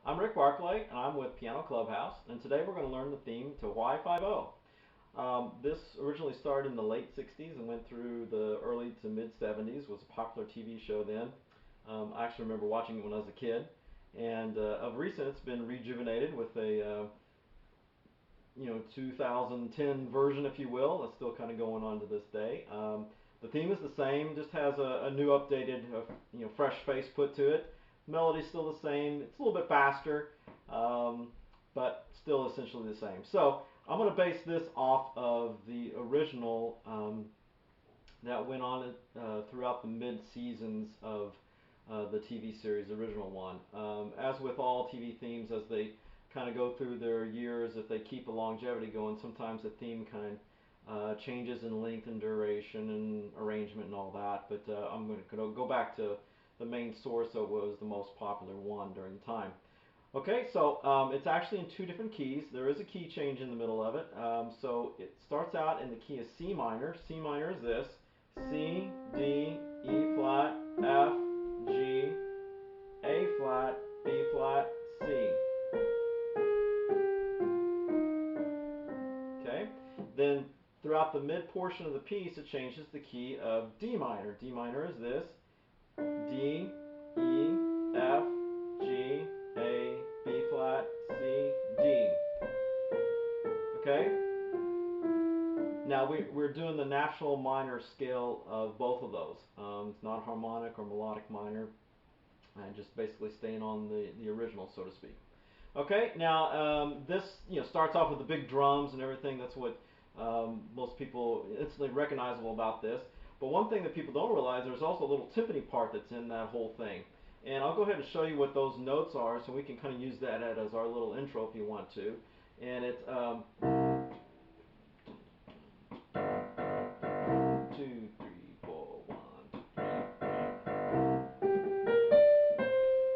I'm Rick Barclay, and I'm with Piano Clubhouse, and today we're going to learn the theme to Hawaii Five-0. This originally started in the late 60s and went through the early to mid-70s. Was a popular TV show then. I actually remember watching it when I was a kid, and of recent it's been rejuvenated with a 2010 version, if you will. That's still kind of going on to this day. The theme is the same, just has a new updated, fresh face put to it. Melody's still the same. It's a little bit faster, but still essentially the same. So I'm going to base this off of the original that went on throughout the mid-seasons of the TV series, the original one. As with all TV themes, as they kind of go through their years, if they keep a longevity going, sometimes the theme kind of changes in length and duration and arrangement and all that. But I'm going to go back to the main source that was the most popular one during the time. Okay, so it's actually in two different keys. There is a key change in the middle of it. So it starts out in the key of C minor. C minor is this: C, D, E flat, F, G, A flat, B flat, C. Okay, then throughout the mid portion of the piece, it changes the key of D minor. D minor is this: D, E, F, G, A, B flat, C, D. Okay? Now we're doing the natural minor scale of both of those. It's not harmonic or melodic minor, and just basically staying on the original, so to speak. Okay, now this starts off with the big drums and everything. That's what most people instantly recognizable about this. But one thing that people don't realize, there's also a little timpani part that's in that whole thing. And I'll go ahead and show you what those notes are, so we can kind of use that as our little intro if you want to. And it's 2, 3, 4, 1, 2,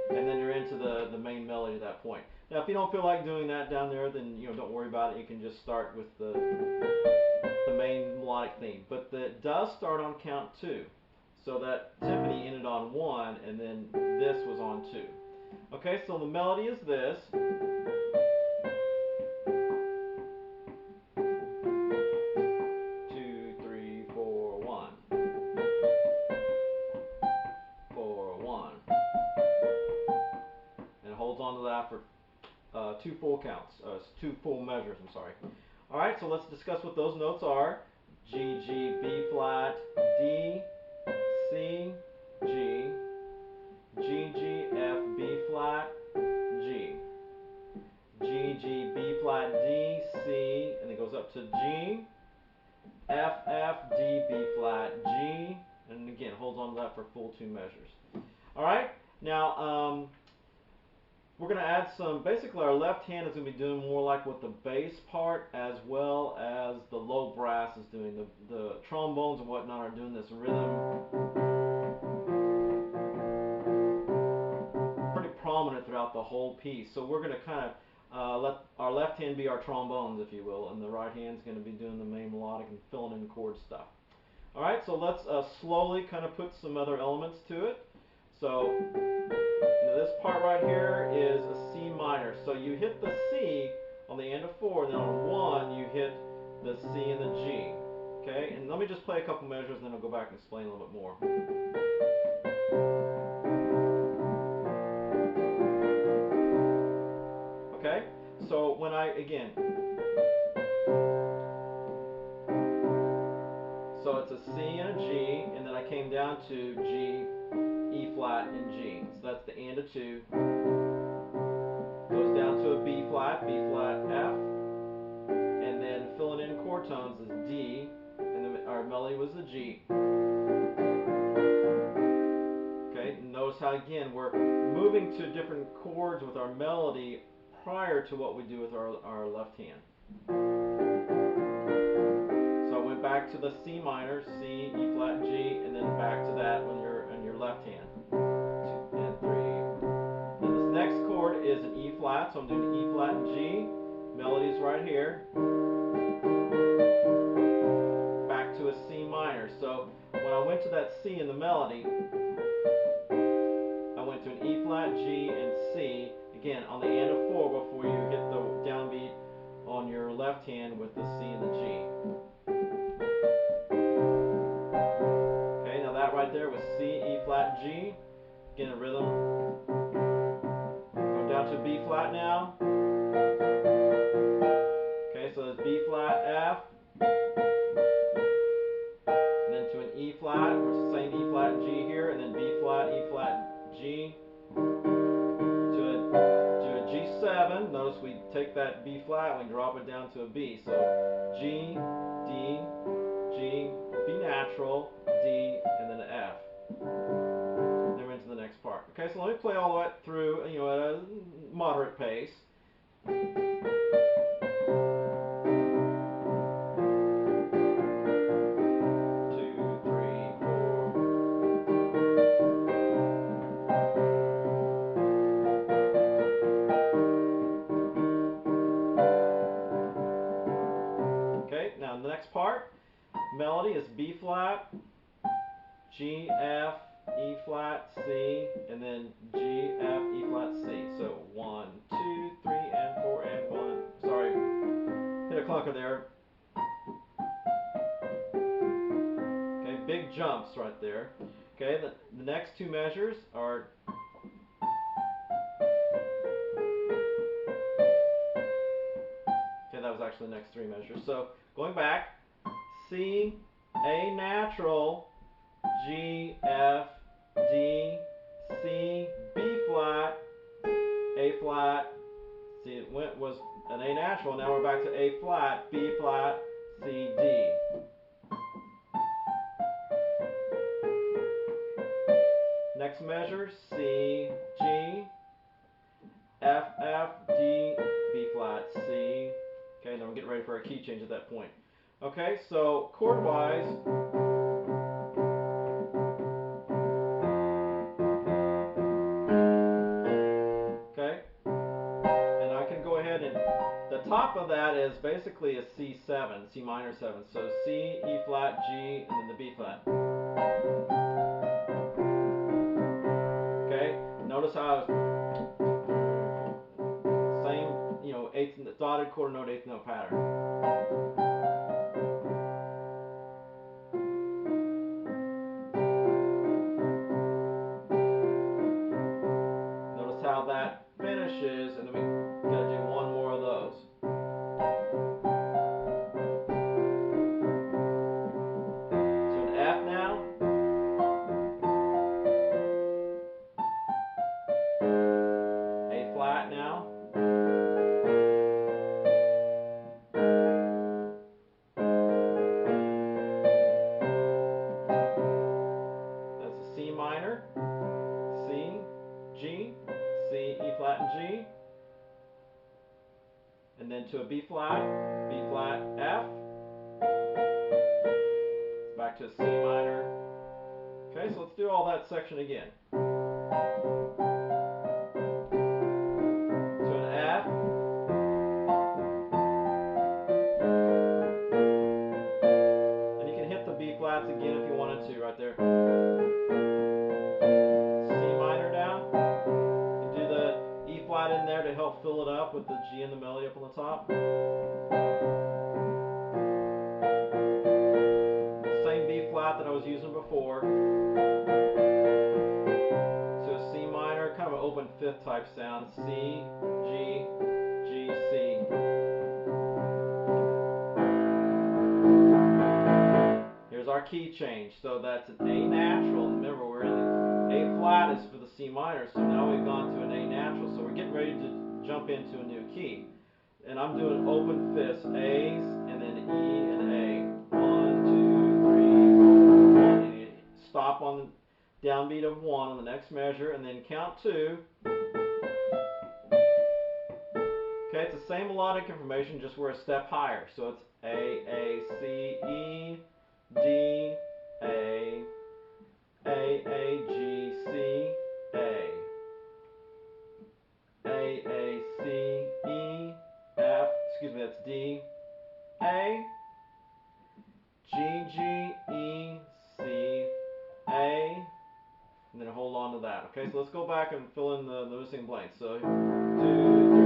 3. And then you're into the main melody at that point. Now, if you don't feel like doing that down there, then don't worry about it. You can just start with the main melodic theme. But it does start on count 2. So that timpani ended on 1, and then this was on 2. Okay, so the melody is this. 2, 3, 4, 1. 4, 1. And it holds on to that for 2 full counts, 2 full measures, I'm sorry. Alright, so let's discuss what those notes are. G, G, B flat, D, C, G, G, G, F, B flat, G. G, G, B flat, D, C, and it goes up to G, F, F, D, B flat, G, and again, holds on to that for full 2 measures. Alright, now we're going to add some, basically our left hand is going to be doing more like what the bass part as well as the low brass is doing. The trombones and whatnot are doing this rhythm pretty prominent throughout the whole piece. So we're going to kind of let our left hand be our trombones, if you will, and the right hand's going to be doing the main melodic and filling in chord stuff. Alright, so let's slowly kind of put some other elements to it. So this part right here is a C minor. So you hit the C on the end of 4, then on 1 you hit the C and the G. Okay, and let me just play a couple measures, and then I'll go back and explain a little bit more. Okay, so when so it's a C and a G, and then I came down to G, E flat, and G. So that's the and of 2. Goes down to a B flat, F, and then filling in chord tones is D, and our melody was the G. Okay, and notice how again we're moving to different chords with our melody prior to what we do with our left hand. So I went back to the C minor, C, E flat, G, and then back to that when you're on your left hand. 2 and 3. Then this next chord is an E flat, so I'm doing E flat and G. Melody's right here. Back to a C minor. So when I went to that C in the melody, I went to an E flat, G, and C. Again, on the notice we take that B flat and we drop it down to a B. So G, D, G, B natural, D, and then an F. Then we're into the next part. Okay, so let me play all the way through, at a moderate pace. Now the next part, melody is B flat, G, F, E flat, C, and then G, F, E flat, C. So 1, 2, 3, and 4, and 1. Sorry, hit a clunker there. Okay, big jumps right there. Okay, the next two measures are that was actually the next three measures. So going back, C, A natural, G, F, D, C, B flat, A flat. See, it was an A natural. Now we're back to A flat, B flat, C, D. Next measure, C, G, F, F, D, B flat, C. Okay, then we're getting ready for a key change at that point. Okay, so chord-wise, okay, and I can go ahead and the top of that is basically a C7, C minor 7. So C, E flat, G, and then the B flat. Okay, notice how eighth dotted quarter note, eighth note pattern. Notice how that finishes, and then we gotta do one more of those. So an F now. A flat now. C minor, C, G, C, E flat, and G, and then to a B flat, F, back to a C minor. Okay, so let's do all that section again. To an F, and you can hit the B flats again if you wanted to right there. In there to help fill it up with the G and the melody up on the top. Same B flat that I was using before. So a C minor, kind of an open fifth type sound. C, G, G, C. Here's our key change. So that's an A natural. Remember, we're in the A flat is for the C minor, so now we've gone to an A natural. So we're getting ready to jump into a new key. And I'm doing open fifths, A's, and then E and A. 1, 2, 3, 4, 1. And you stop on the downbeat of 1 on the next measure, and then count 2. Okay, it's the same melodic information, just we're a step higher. So it's A, C, E, D, A, G, C, A, C, E, F, excuse me, that's D, A, G, G, E, C, A, and then hold on to that. Okay, so let's go back and fill in the missing blanks. So 2, 3.